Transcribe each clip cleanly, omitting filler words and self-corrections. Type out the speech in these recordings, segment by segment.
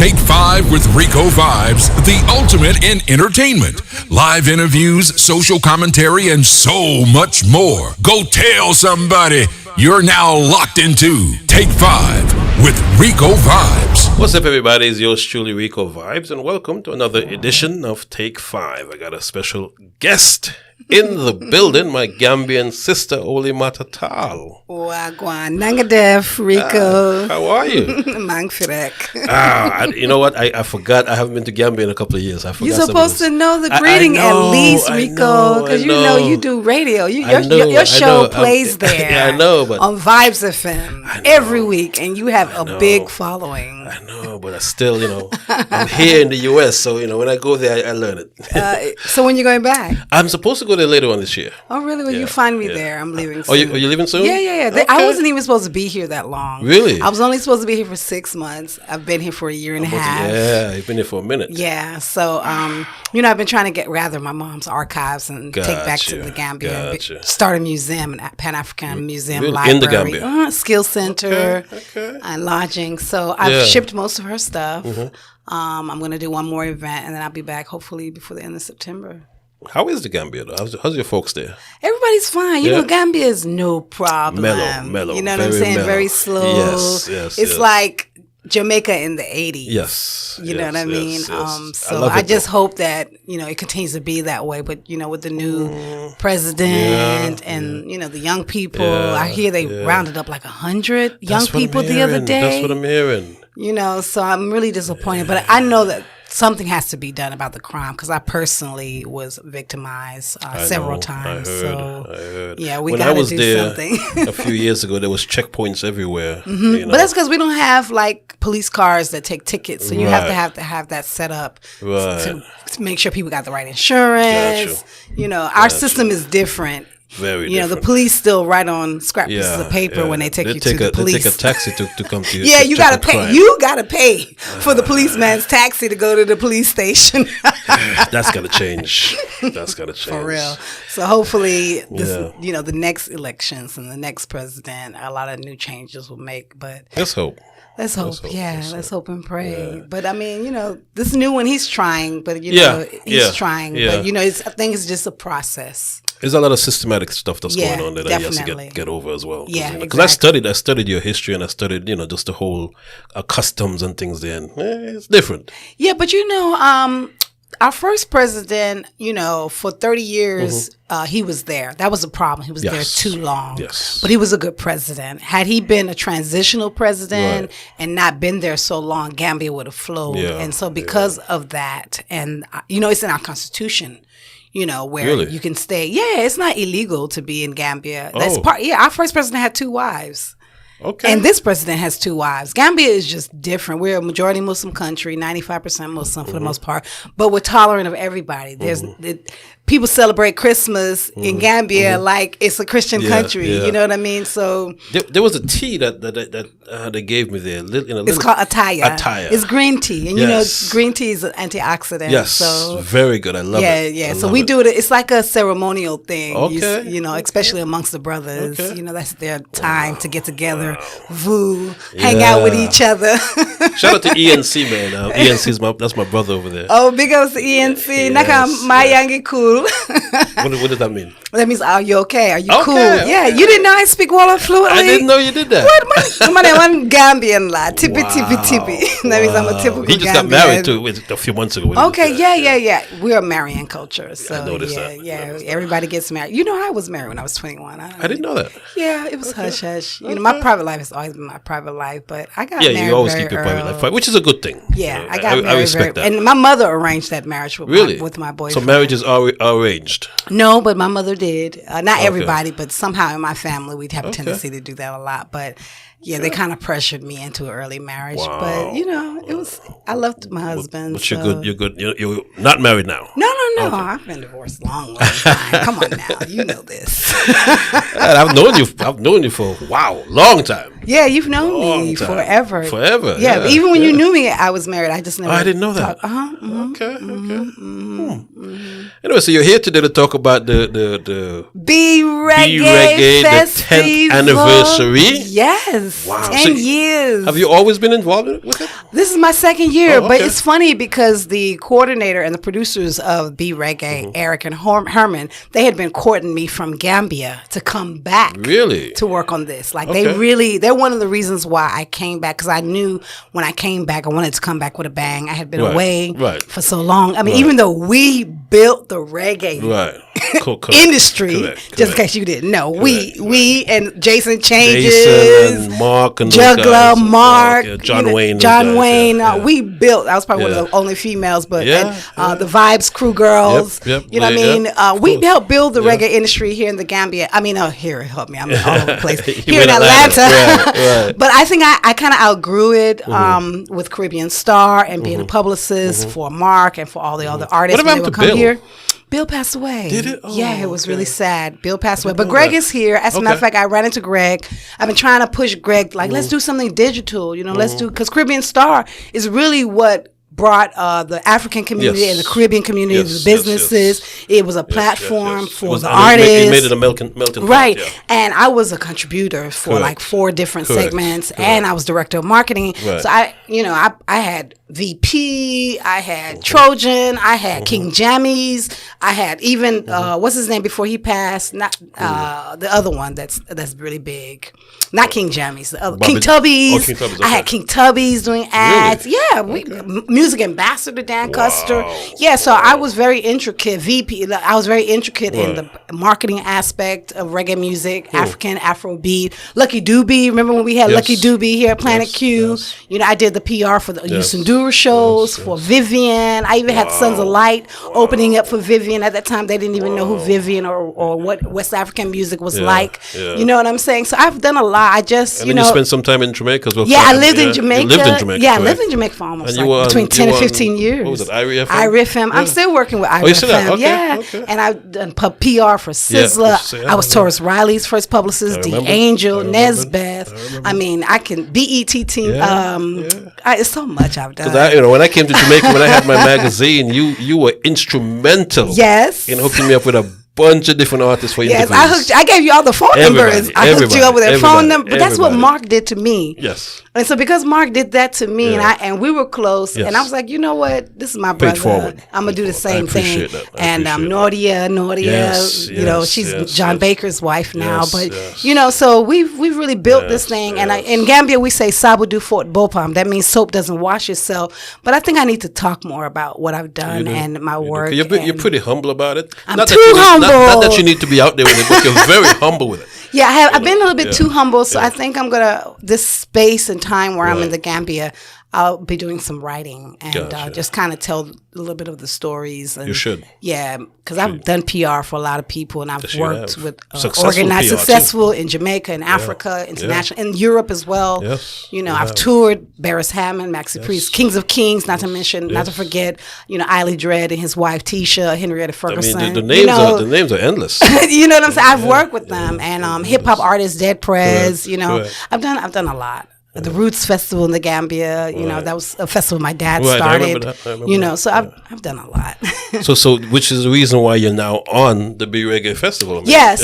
Take 5 with Ricovibes, the ultimate in entertainment. Live interviews, social commentary, and so much more. Go tell somebody you're now locked into Take 5 with Ricovibes. What's up, everybody? It's yours truly, Ricovibes, and welcome to another edition of Take 5. I got a special guest in the building, my Gambian sister, Olimatta Taal. Wagwan, nangadef, Rico. How are you? Mangfirek. You know what? I forgot. I haven't been to Gambia in a couple of years. I forgot. You're supposed to know the greeting at least, Rico, because you know you do radio. Your show plays there. Yeah, I know, but on Vibes FM every week, and you have a big following. I know, but I still, I'm here in the U.S., so when I go there, I learn it. So when you're going back? I'm supposed to go there later on this year. Oh, really? Well, you find me there. I'm leaving soon. Are you leaving soon? Yeah. Okay. I wasn't even supposed to be here that long. Really? I was only supposed to be here for 6 months. I've been here for a year and a half. Yeah, you've been here for a minute. Yeah. So, I've been trying to gather my mom's archives and take back to the Gambia and start a museum, a Pan-African museum library. In the Gambia? Skill center and lodging. So I've shipped most of her stuff. Mm-hmm. I'm going to do one more event, and then I'll be back hopefully before the end of September. How is the Gambia, though? How's your folks there? Everybody's fine. You know, Gambia is no problem. Mellow. You know what I'm saying? Mellow. Very slow. Yes. It's like Jamaica in the 80s. Yes. You know what I mean? Yes. So I just hope that, it continues to be that way. But, with the new president and, the young people, I hear they rounded up like 100 young people the other day. That's what I'm hearing. So I'm really disappointed. But I know that something has to be done about the crime because I personally was victimized several times. I heard. Yeah, we got to do something. A few years ago, there was checkpoints everywhere. Mm-hmm. But that's because we don't have like police cars that take tickets, so you have to have that set up to make sure people got the right insurance. Gotcha. Our system is different. Very different. The police still write on scrap pieces of paper when they take you to the police. They take a taxi to come to you. Yeah, you got to pay. Crime. You got to pay for the policeman's taxi to go to the police station. That's got to change. For real. So hopefully, the next elections and the next president, a lot of new changes will make. But let's hope. Let's hope and pray. Yeah. But I mean, this new one, he's trying, but he's trying. Yeah. But I think it's just a process. There's a lot of systematic stuff that's going on that I have to get over as well. Yeah, because I studied your history and I studied, just the whole customs and things there. And, it's different. Yeah, but our first president, for 30 years, he was there. That was a problem. He was there too long. Yes. But he was a good president. Had he been a transitional president and not been there so long, Gambia would have flowed. Yeah. And so because of that, and, it's in our Constitution, where you can stay. Yeah, it's not illegal to be in Gambia. That's our first president had 2 wives. Okay. And this president has 2 wives. Gambia is just different. We're a majority Muslim country, 95% Muslim for the most part, but we're tolerant of everybody. There's people celebrate Christmas in Gambia like it's a Christian country. Yeah. You know what I mean? So there was a tea that they gave me there. It's called Ataya. It's green tea, and green tea is an antioxidant. Yes, so very good. I love it. Yeah. So we do it. It's like a ceremonial thing. Okay. Especially amongst the brothers. Okay. That's their time to get together, hang out with each other. Shout out to ENC, man. ENC that's my brother over there. Oh, big ups to ENC. Naka Mayangi cool. What does that mean? That means, are you okay? Are you cool? Okay. Yeah, you didn't know I speak Wolof fluently? I didn't know you did that. What? I'm Gambian lad. Tippy. That means I'm a typical Gambian. He just got married a few months ago. Okay, yeah. We're a marrying culture. So, I noticed that. Yeah, everybody gets married. I was married when I was 21. I didn't know that. Yeah, it was hush-hush. My private life has always been my private life, but I got married you always very keep your early. private life private, which is a good thing. Yeah, I got married. I respect that. And my mother arranged that marriage with my boyfriend. So marriages are arranged? No, but my mother did. Not everybody, but somehow in my family we'd have a tendency to do that a lot. But yeah, they kind of pressured me into an early marriage. Wow. But it was. I loved my husband. But you're good. You're good. You're not married now. No. Okay. I've been divorced long time. Come on now, you know this. I've known you for long time. Yeah, you've known me forever. Forever. Yeah, but even when you knew me, I was married. I just never. I didn't know that. Okay. Mm-hmm. Anyway, so you're here today to talk about the B Reggae Festival. the 10th anniversary. Yes. years. Wow. 10 years. Have you always been involved with it? This is my second year, Oh, but okay. it's funny because the coordinator and the producers of B Reggae, Eric and Herman, they had been courting me from Gambia to come back. Really? To work on this. Like Okay. they're one of the reasons why I came back, because I knew when I came back, I wanted to come back with a bang. I had been away for so long. I mean, even though we built the reggae Correct. industry, Correct. just in case you didn't know, we and Jason Jason Changes, and Mark and those Juggler, guys. Mark, John Wayne. those John guys, Wayne. yeah, yeah. We built. I was probably one of the only females, but the Vibes crew girls. Yep, you know what I mean? We course. helped build the reggae industry here in the Gambia. I mean, here, help me. I'm all over the place. You Here in in Atlanta. Right. But I think I kind of outgrew it with Caribbean Star and being a publicist for Mark and for all the other artists What when they about would to come Bill? here. Bill passed away. Did it? Oh, yeah, it was okay. really sad. Bill passed away. But Greg is here. As a matter of Okay. fact, I ran into Greg. I've been trying to push Greg, like, let's do something digital. You know, let's do, because Caribbean Star is really what brought the African community and the Caribbean community, the businesses. It was a platform for the artists. It made it a melting pot, Right. yeah. And I was a contributor for like 4 different segments, and I was director of marketing. Right. So I had VP, I had Trojan, I had King Jammies, I had even what's his name before he passed? Not the other one that's really big. Not King Jammies, the other King Tubbies. Oh, King Tubbies, I had King Tubbies doing ads. Really? Yeah, music ambassador Dan Custer. Yeah, so I was very intricate. VP. I was very intricate in the marketing aspect of reggae music, African Afrobeat. Lucky Doobie. Remember when we had Lucky Doobie here at Planet Q? Yes. You know, I did the PR for the Yusundura shows for Vivian. I even had Sons of Light opening up for Vivian. At that time, they didn't even know who Vivian or what West African music was like. Yeah. You know what I'm saying? So I've done a lot. I just, And then you spent some time in Jamaica as well. I lived in Jamaica. You lived in Jamaica. Yeah, I correct. lived in Jamaica for almost And like between 10 and you 15 years. What was it, IRIFM? IRIFM. I'm still working with IRIFM. you still are? Okay, yeah. okay. And I've done PR for Sizzla. I was Taurus Riley's first publicist, D Angel, Nesbeth. I mean, I can BET team. It's so much I've done. Because when I came to Jamaica, when I had my magazine, you were instrumental. Yes. In hooking me up with a bunch of different artists for Yes, interviews. I gave you all the phone numbers. I hooked you up with their phone number. But that's what Mark did to me. Yes. And so because Mark did that to me, and we were close, and I was like, you know what, this is my brother. forward. I'm gonna do the same thing. That. And Nordia, you know, she's John Baker's wife now. Yes. You know, so we've really built this thing. And in Gambia we say Sabudu Fort Bopam. That means soap doesn't wash itself. But I think I need to talk more about what I've done and my work. You're pretty humble about it. I'm not too humble. humble. Not that you need to be out there with it, but you're very humble with it. Yeah, I've been a little bit too humble, so I think I'm this space and time where I'm in the Gambia, I'll be doing some writing and just kind of tell a little bit of the stories. And, You should. Yeah, because I've done PR for a lot of people, and I've worked with Successful successful in Jamaica, in Africa, international, in Europe as well. Yes, you know, I've toured Barris Hammond, Maxi Priest, Kings of Kings, not to forget, you know, Eiley Dredd and his wife Tisha, Henrietta Ferguson. I mean, the names are endless. You know what I'm saying? I've worked with them, and hip hop artists, Dead Prez. You know, I've done a lot. The Roots Festival in the Gambia, you know, that was a festival my dad started. I remember that. You know, so I've done a lot. so which is the reason why you're now on the B Reggae Festival. I mean.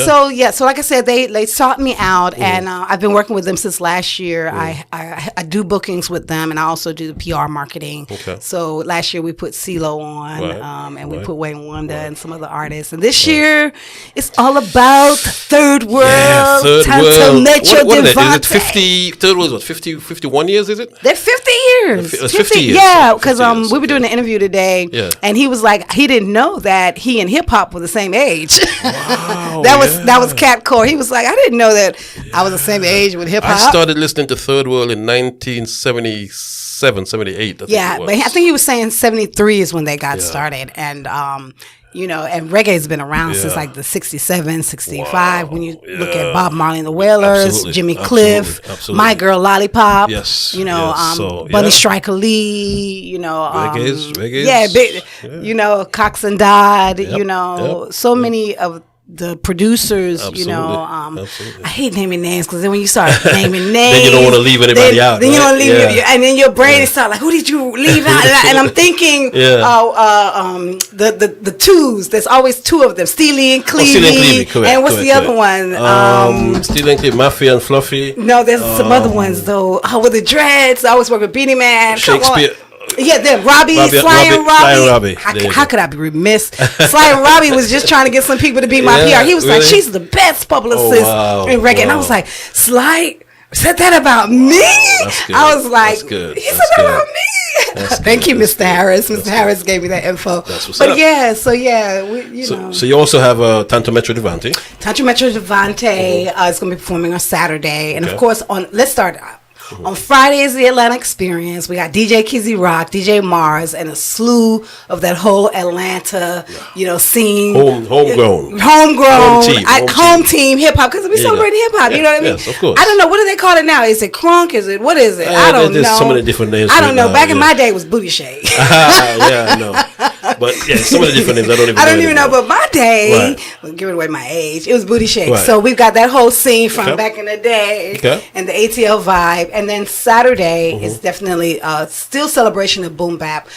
So like I said, they sought me out, and I've been working with them since last year. I do bookings with them, and I also do the PR marketing. Okay. So last year we put CeeLo on, and we put Wayne Wonder and some other artists. And this year it's all about Third World. Yeah, Third World. What is it? Is it 50? Third World is what? 51 years, is it? They're 50 years. It's 50 years. Yeah, because we were doing an interview today, and he was like, he didn't know that he and hip hop were the same age. Wow, that was Cat Core. He was like, I didn't know that I was the same age with hip hop. I started listening to Third World in 1977, 78. But I think he was saying 73 is when they got started, and you know, and reggae's been around since like the 67, 65. When you look at Bob Marley and the Wailers, Jimmy Cliff, My Girl Lollipop, you know, Bunny Striker Lee, you know, reggae's, you know, Cox and Dodd, you know, so many of the producers, Absolutely. I hate naming names because then when you start naming names, then you don't want to leave anybody out. Then you right? don't leave, and then your brain is start like, who did you leave out? And I'm thinking, the twos. There's always two of them, Steely and Clevey. Correct. And what's the other one? Steely and Clevey, Mafia and Fluffy. No, there's some other ones though. With the dreads, I always work with Beanie Man. Shakespeare. Yeah, then Sly and Robbie. How could I be remiss? Sly and Robbie was just trying to get some people to be my PR. He was like, she's the best publicist in reggae. And I was like, Sly said that about me? I was like, he said that about me? Thank you, Mr. Harris. Mr. Harris gave me that info. That's what's up. So you also have Tanto Metro Devante. Tanto Metro Devante is going to be performing on Saturday. And of course, let's start out. On Friday is the Atlanta Experience. We got DJ Kizzy Rock, DJ Mars, and a slew of that whole Atlanta, scene. Homegrown home team hip hop, because we celebrate hip hop. You know what I mean? Yes, of course. I don't know, what do they call it now? Is it crunk? What is it? I don't know. There's so many different names. I don't know. Back in my day, it was booty shake. Yeah, I know. But some of the different names I don't even know. But my day, giving away my age, it was booty shake. Right. So we've got that whole scene from back in the day and the ATL vibe. And then Saturday is definitely still celebration of boom bap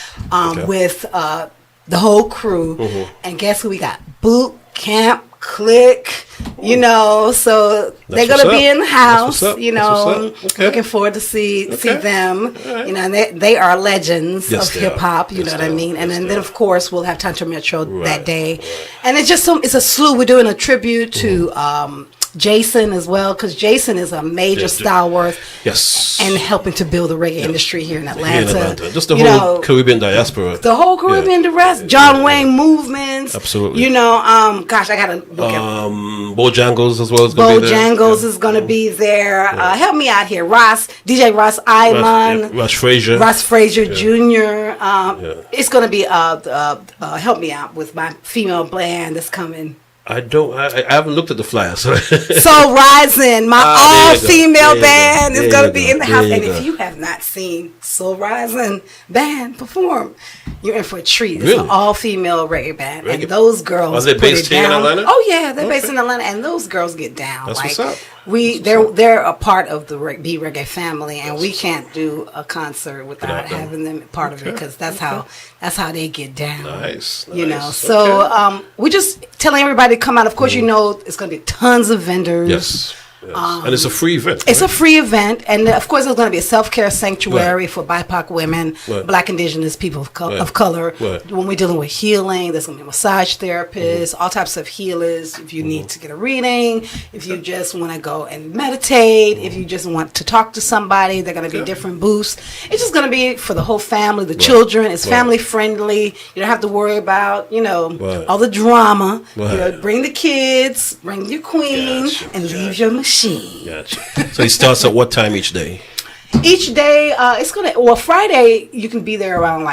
with the whole crew. And guess who we got? Boot Camp Click. So they're gonna be in the house. Looking forward to see them. Right. And they are legends of hip hop. You know what I mean. And then of course we'll have Tanto Metro that day, and it's just it's a slew. We're doing a tribute to Jason as well, because Jason is a major stalwart and helping to build the reggae industry here in Atlanta. Just the whole Caribbean diaspora. The whole Caribbean diaspora. John Wayne movements. Absolutely. I gotta look at Bojangles as well is going to be there. Bojangles is going to be there. Help me out here. DJ Ross Iman. Ross Frazier. Jr. It's going to be, help me out with my female band that's coming. I haven't looked at the flyers. Soul Rising, my all-female band is going to be in the house. And if you have not seen Soul Rising band perform, you're in for a treat. It's an all-female reggae band. And those girls are they based here in Atlanta? Oh, yeah. They're based in Atlanta. And those girls get down. That's what's up. They're a part of the B Reggae family, and we can't do a concert without having them part of it, because that's how they get down. Nice. So we're just telling everybody to come out. Of course, it's going to be tons of vendors. Yes. And it's a free event. It's a free event, and of course, there's going to be a self-care sanctuary for BIPOC women, Black Indigenous people of color. When we're dealing with healing, there's going to be massage therapists, all types of healers. If you need to get a reading, if you just want to go and meditate, if you just want to talk to somebody, they're going to be different booths. It's just going to be for the whole family, the children. It's family friendly. You don't have to worry about all the drama. Bring the kids, bring your queen, and leave your machine. Gotcha. So it starts at what time each day? Each day, Friday you can be there around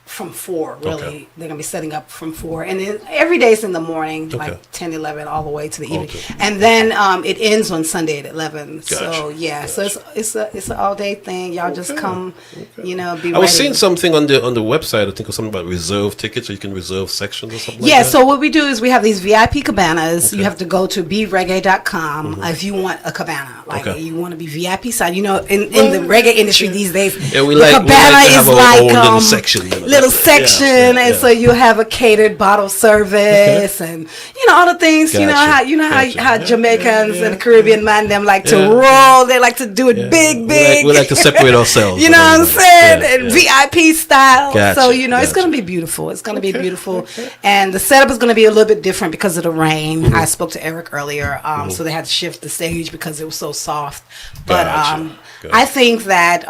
from 4, really. They're going to be setting up from 4. And then every day is in the morning, 10, 11, all the way to the evening. And then it ends on Sunday at 11. Gotcha. So, so it's an all-day thing. Y'all just come, be ready. I was seeing something on the website, I think, or something about reserve tickets, or you can reserve sections or something like that. Yeah, so what we do is we have these VIP cabanas. You have to go to bereggae.com if you want a cabana. You want to be VIP side. In the reggae industry these days, cabana is like little section. Section, and so you have a catered bottle service, and all the things. Gotcha. How Jamaicans and the Caribbean man them like to roll. They like to do it big. We like to separate ourselves. You know what I'm saying? And VIP style. Gotcha. So it's going to be beautiful. It's going to be beautiful, and the setup is going to be a little bit different because of the rain. I spoke to Eric earlier, so they had to shift the stage because it was so soft. But I think that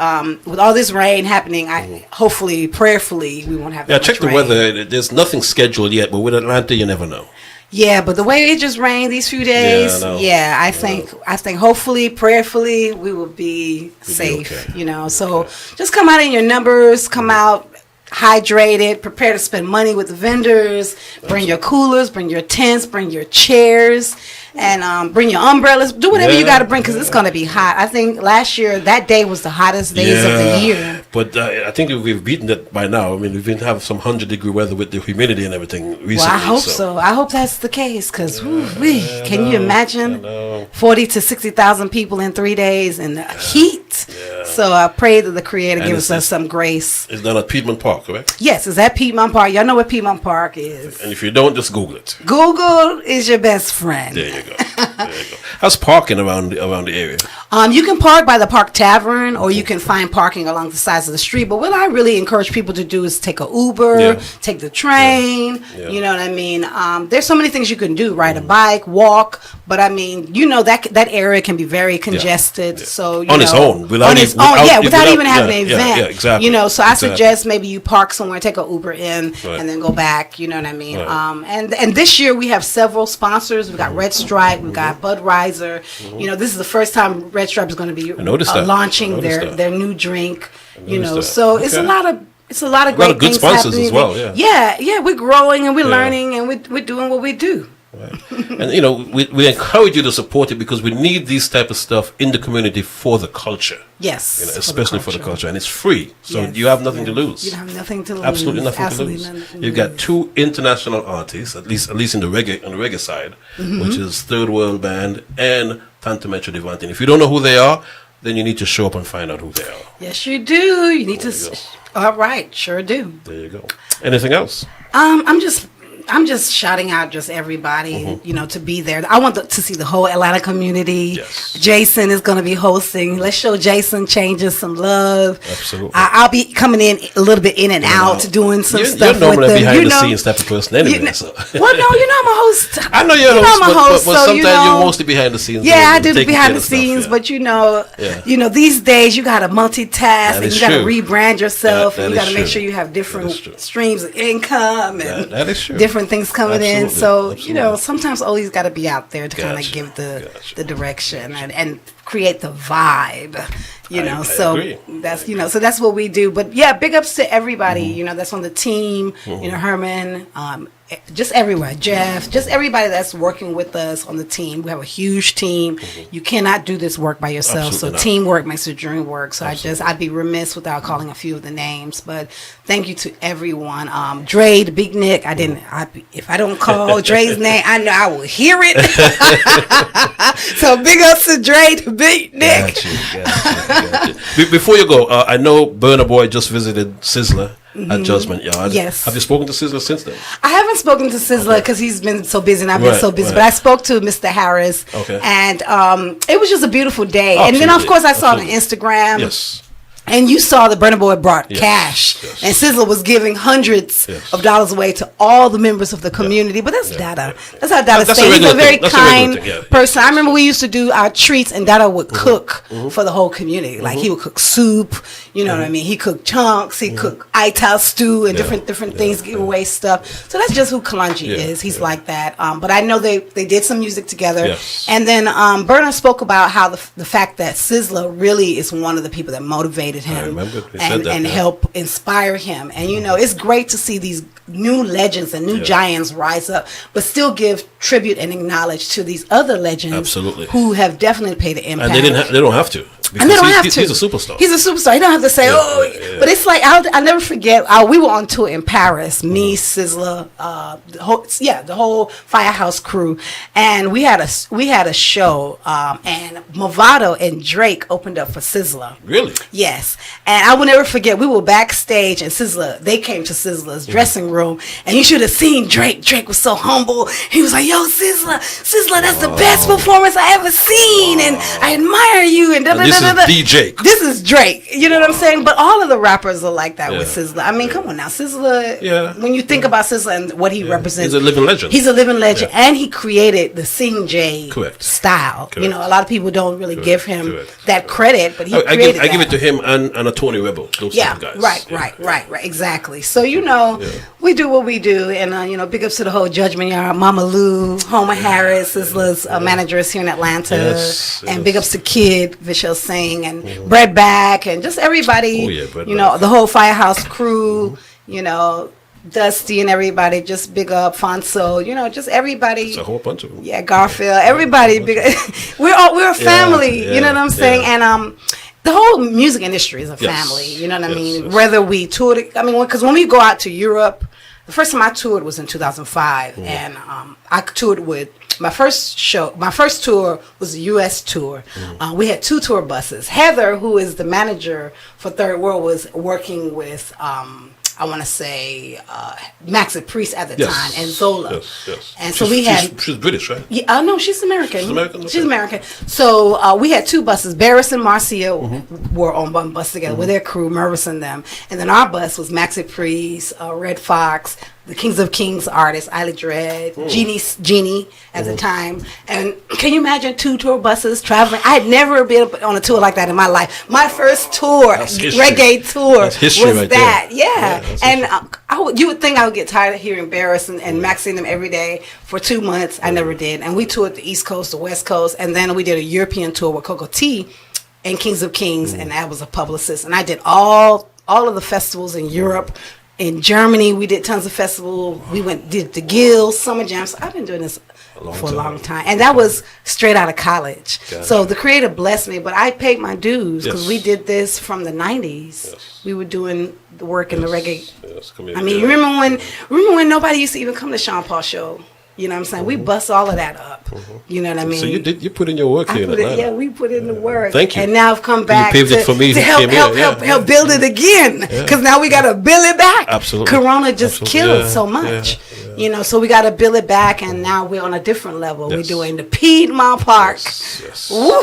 with all this rain happening, hopefully, prayerfully, we won't have that much check the rain. weather. There's nothing scheduled yet, but with Atlanta, you never know. Yeah, but the way it just rained these few days, I think hopefully, prayerfully, we will be safe. Okay. So just come out in your numbers, come out. hydrated, prepare to spend money with the vendors, bring your coolers, bring your tents, bring your chairs, and bring your umbrellas. Do whatever you got to bring because it's going to be hot. I think last year, that day was the hottest days of the year. But I think we've beaten it by now. I mean, we've been having some 100-degree weather with the humidity and everything recently. Well, I hope so. I hope that's the case because, can you imagine 40 to 60,000 people in 3 days and the heat? Yeah. So I pray that the Creator gives us some grace. It's done at Piedmont Park, correct? Yes, it's at Piedmont Park. Y'all know what Piedmont Park is. And if you don't, just Google it. Google is your best friend. There you go. There you go. How's parking around the area? You can park by the Park Tavern, or you can find parking along the sides of the street. But what I really encourage people to do is take a Uber, take the train. Yeah. You know what I mean? There's so many things you can do: ride a bike, walk. But I mean, you know that area can be very congested. Yeah. So its own, without even having an event. Yeah, exactly. You know, so I suggest maybe you park somewhere, take an Uber in, and then go back. You know what I mean? Right. And this year we have several sponsors. We got Red Stripe, we got Budweiser. You know, this is the first time Red Stripe is going to be launching their new drink. You know, so it's a lot of great good sponsors happening. As well. Yeah, we're growing and we're learning and we're doing what we do. Right. And you know, we encourage you to support it because we need these type of stuff in the community for the culture. Yes, you know, especially for the culture, and it's free, so you have nothing to lose. You have nothing to lose. Absolutely nothing to lose. You've got two international artists, at least in the reggae side, which is Third World Band and Tantametro Devante. If you don't know who they are, then you need to show up and find out who they are. Yes, you do. You need to. All right, sure do. There you go. Anything else? I'm just shouting out just everybody, you know, to be there. I want to see the whole Atlanta community. Yes. Jason is going to be hosting. Let's show Jason changes some love. Absolutely. I'll be coming in a little bit in and out, doing some stuff. You're normally with them. behind the scenes type of person anyway. So. Well, no, you know I'm a host. I know you're a host, but sometimes you're mostly behind the scenes. Yeah, I do behind the scenes, but you know, these days you got to multitask and you got to rebrand yourself, and you got to make sure you have different streams of income and that is true. Different things coming in. So, you know, sometimes Oli's got to be out there to kind of give the direction and create the vibe, you know. So that's, you know, so that's what we do. But yeah, big ups to everybody, you know, that's on the team, you know, Herman, just everywhere, Jeff, just everybody that's working with us on the team. We have a huge team. You cannot do this work by yourself. So teamwork makes the dream work. So I'd be remiss without calling a few of the names, but thank you to everyone. Dre, the Big Nick, if I don't call Dre's name, I know I will hear it. So big ups to Dre, the Big Nick. Got you. Before you go, I know Burna Boy just visited Sizzler at Judgment Yard. Yes. Have you spoken to Sizzler since then? I haven't spoken to Sizzler because he's been so busy and I've been so busy. But I spoke to Mr. Harris. Okay. And it was just a beautiful day. Absolutely. And then, of course, I saw it on Instagram. Yes. And you saw the Burna Boy brought cash. Yes. And Sizzler was giving hundreds of dollars away to all the members of the community. But that's Dada. That's how Dada stays. He's a very kind person. I remember we used to do our treats and Dada would cook for the whole community. Like he would cook soup, you know what I mean? He cooked chunks, he cooked ital stew and different things, giveaway stuff. So that's just who Kalanji is. He's like that. But I know they did some music together. Yes. And then Burna spoke about how the fact that Sizzler really is one of the people that motivated him and help inspire him. And you know, it's great to see these new legends and new giants rise up, but still give tribute and acknowledge to these other legends who have definitely paid an impact. And they don't have to. And they don't have to. He's a superstar. He's a superstar. You don't have to say, But it's like, I'll never forget, we were on tour in Paris, me, Sizzler, the whole Firehouse crew. And we had a show, and Movado and Drake opened up for Sizzler. Really? Yes. And I will never forget, we were backstage and they came to Sizzler's dressing room, and you should have seen Drake. Drake was so humble. He was like, yo, Sizzler, that's the best performance I ever seen, and I admire you, and DJ. This is Drake. You know what I'm saying? But all of the rappers are like that with Sizzler. I mean, come on now. Sizzler, when you think about Sizzler and what he represents. He's a living legend. He's a living legend. And he created the Sing J style. Correct. You know, a lot of people don't really give him that credit, but he created I give it to him and a Tony Rebel. Those guys. Right. Exactly. So, you know, we do what we do. And, you know, big ups to the whole Judgment Yard. Mama Lou, Homer Harris, Sizzler's manager is here in Atlanta. And big ups to Kid, Vishal and Bread Back and just everybody, you know, the whole Firehouse crew. you know, Dusty and everybody, just big up Fonso, you know, just everybody. It's a whole bunch of them. Yeah, Garfield, everybody. We're a family, you know what I'm saying? And the whole music industry is a family, you know what I mean? Yes. Whether we toured, I mean, because when we go out to Europe, the first time I toured was in 2005, and I toured with my first tour was a U.S. tour. We had 2 tour buses. Heather, who is the manager for Third World, was working with I want to say Maxi Priest at the time and Zola. Yes. And so we had. She's British, right? Yeah, no, she's American. She's American. Okay. She's American. So we had 2 buses. Barris and Marcia were on one bus together with their crew, Mervis and them, and then our bus was Maxi Priest, Red Fox, the Kings of Kings artists, Isla Dread, Jeannie at the time. And can you imagine 2 tour buses traveling? I had never been on a tour like that in my life. My first tour, reggae tour, was right that. There. Yeah. And you would think I would get tired of hearing Barris and Maxine them every day for 2 months. I never did. And we toured the East Coast, the West Coast, and then we did a European tour with Coco T and Kings of Kings, and I was a publicist. And I did all of the festivals in Europe. In Germany, we did tons of festivals. We did the Guild, Summer Jams. I've been doing this for a long time. And that was straight out of college. Gotcha. So the Creator blessed me, but I paid my dues because we did this from the 90s. Yes. We were doing the work in the reggae. Yes. I mean, remember when nobody used to even come to Sean Paul's show? You know what I'm saying? We bust all of that up. You know what I mean? So you put in your work here in Atlanta. Yeah, we put in the work. Thank you. And now I've come back to help build it again. Because now we got to build it back. Absolutely. Corona just killed so much. You know, so we got to build it back, and now we're on a different level. We're doing the Piedmont Park. Yes. Woo!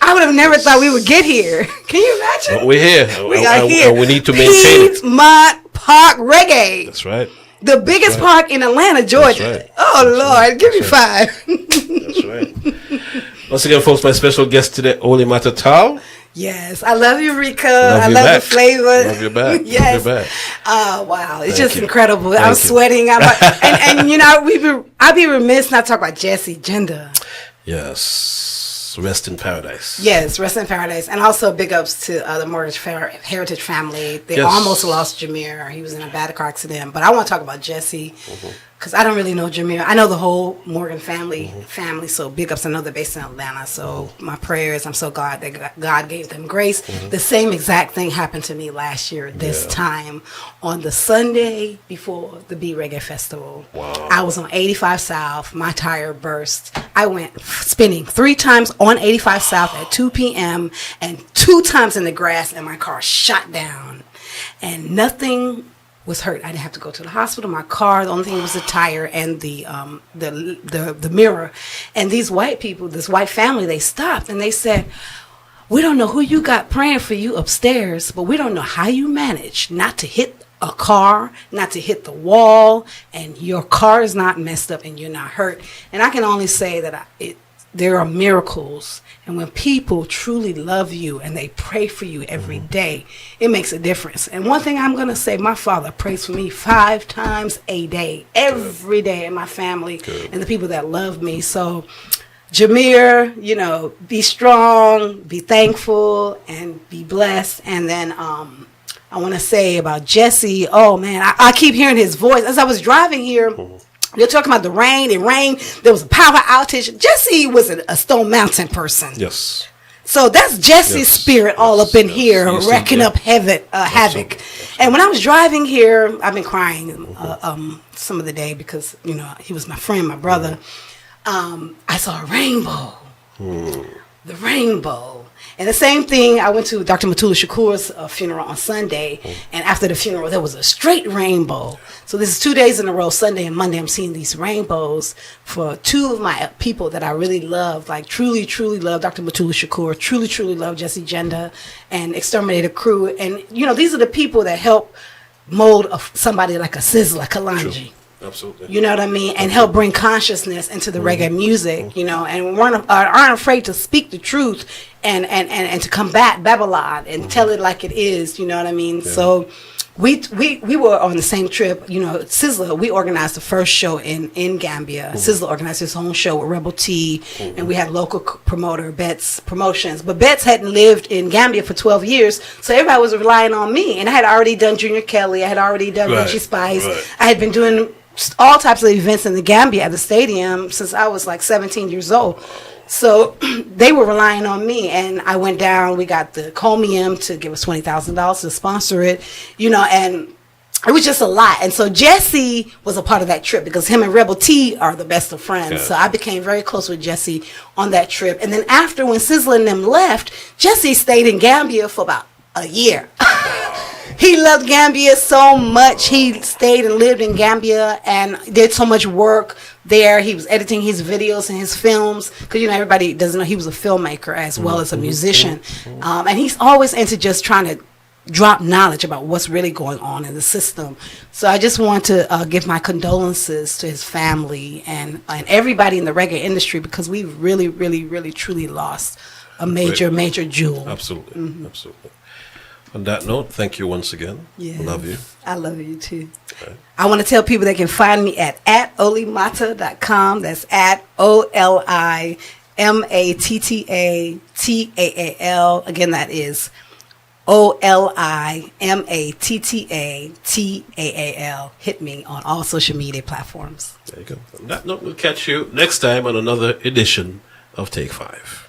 I would have never thought we would get here. Can you imagine? Well, we're here. We are here. And we need to maintain it. Piedmont Park Reggae. That's right. The biggest park in Atlanta, Georgia. Right. Oh, Lord. Give me 5. That's right. Once again, folks, my special guest today, Olimatta Taal. Yes. I love you, Rico. I love the flavor. Love your back. Yes. Love your back. Wow. It's just incredible. I'm sweating. And you know, I'd be remiss not to talk about Jesse Gender. Yes. Rest in paradise. Yes, rest in paradise. And also big ups to the Mortgage Heritage family. They almost lost Jameer. He was in a bad car accident. But I want to talk about Jesse because I don't really know Jameer. I know the whole Morgan family. So big ups. I know they're based in Atlanta. So my prayers, I'm so glad that God gave them grace. The same exact thing happened to me last year this time on the Sunday before the Reggae Festival. Wow. I was on 85 South. My tire burst. I went spinning 3 times on 85 South at 2 p.m. and 2 times in the grass, and my car shot down. And nothing was hurt. I didn't have to go to the hospital. My car, the only thing was the tire and the mirror. And these white people, this white family, they stopped and they said, "We don't know who you got praying for you upstairs, but we don't know how you managed not to hit a car, not to hit the wall, and your car is not messed up and you're not hurt." And I can only say that there are miracles. And when people truly love you and they pray for you every day, it makes a difference. And one thing I'm going to say, my father prays for me 5 times a day, every day, and my family and the people that love me. So, Jameer, you know, be strong, be thankful, and be blessed. And then I want to say about Jesse, oh, man, I keep hearing his voice. As I was driving here, you're talking about the rain. It rained. There was a power outage. Jesse was a Stone Mountain person. Yes. So that's Jesse's spirit all up in here, wrecking up havoc. And when I was driving here, I've been crying some of the day because, you know, he was my friend, my brother. I saw a rainbow. The rainbow. And the same thing, I went to Dr. Matula Shakur's funeral on Sunday, and after the funeral, there was a straight rainbow. So this is 2 days in a row, Sunday and Monday, I'm seeing these rainbows for 2 of my people that I really love, like truly, truly love Dr. Matula Shakur, truly, truly love Jesse Gender and Exterminator Crew. And, you know, these are the people that help mold somebody like a Sizzla, Kalanji. Absolutely. You know what I mean? And help bring consciousness into the reggae music, you know, and aren't afraid to speak the truth and to combat Babylon and tell it like it is, you know what I mean? Yeah. So we were on the same trip. You know, Sizzler, we organized the first show in Gambia. Sizzler organized his own show with Rebel T, and we had local promoter Betts Promotions. But Betts hadn't lived in Gambia for 12 years, so everybody was relying on me. And I had already done Junior Kelly. I had already done Richie Spice. I had been doing all types of events in the Gambia at the stadium since I was like 17 years old. So they were relying on me, and I went down. We got the Comium to give us $20,000 to sponsor it, you know, and it was just a lot. And so Jesse was a part of that trip because him and Rebel T are the best of friends. Okay. So I became very close with Jesse on that trip. And then after, when Sizzler and them left, Jesse stayed in Gambia for about a year. He loved Gambia so much. He stayed and lived in Gambia and did so much work there. He was editing his videos and his films because, you know, everybody doesn't know he was a filmmaker as well as a musician. And he's always into just trying to drop knowledge about what's really going on in the system. So I just want to give my condolences to his family and everybody in the reggae industry because we really, really, really, truly lost a major jewel. Absolutely. Absolutely. On that note, thank you once again. Yes. Love you. I love you too. Right. I want to tell people they can find me at Olimata.com. That's at OLIMATTATAAL. Again, that is OLIMATTATAAL. Hit me on all social media platforms. There you go. On that note, we'll catch you next time on another edition of Take 5.